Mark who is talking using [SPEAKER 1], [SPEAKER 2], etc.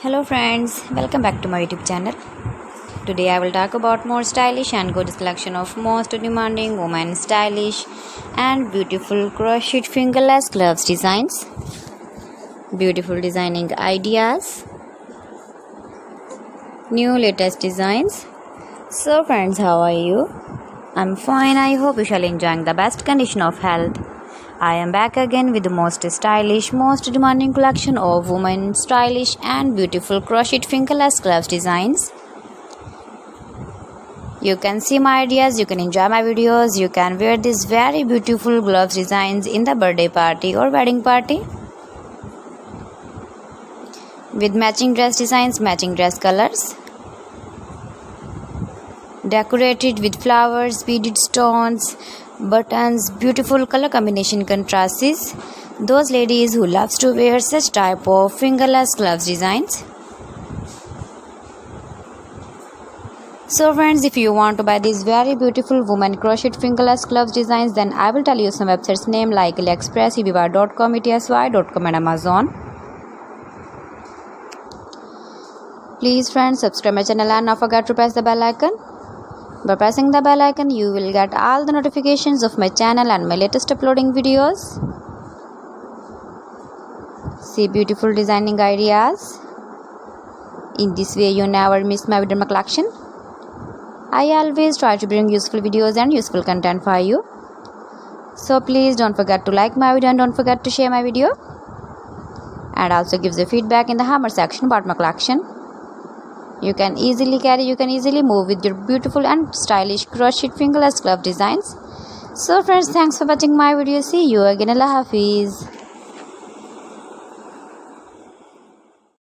[SPEAKER 1] Hello friends, welcome back to my YouTube channel. Today I will talk about more stylish and good selection of most demanding women stylish and beautiful crochet fingerless gloves designs, beautiful designing ideas, new latest designs. So friends, how are you? I'm fine. I hope you shall enjoying the best condition of health. I am back again with the most stylish, most demanding collection of women stylish and beautiful crochet fingerless gloves designs. You can see my ideas, you can enjoy my videos, you can wear these very beautiful gloves designs in the birthday party or wedding party. With matching dress designs, matching dress colors. Decorated with flowers, beaded stones, buttons, beautiful color combination contrasts. Those ladies who loves to wear such type of fingerless gloves designs. So friends, if you want to buy these very beautiful woman crochet fingerless gloves designs, then I will tell you some websites name like AliExpress, eBay.com, etsy.com and Amazon. Please friends, subscribe my channel and not forget to press the bell icon. By pressing the bell icon, you will get all the notifications of my channel and my latest uploading videos. See beautiful designing ideas. In this way, you never miss my video collection. I always try to bring useful videos and useful content for you. So please don't forget to like my video and don't forget to share my video. And also give the feedback in the hammer section about my collection. You can easily carry, you can easily move with your beautiful and stylish crochet fingerless glove designs. So friends, thanks for watching my video. See you again. Allah Hafiz.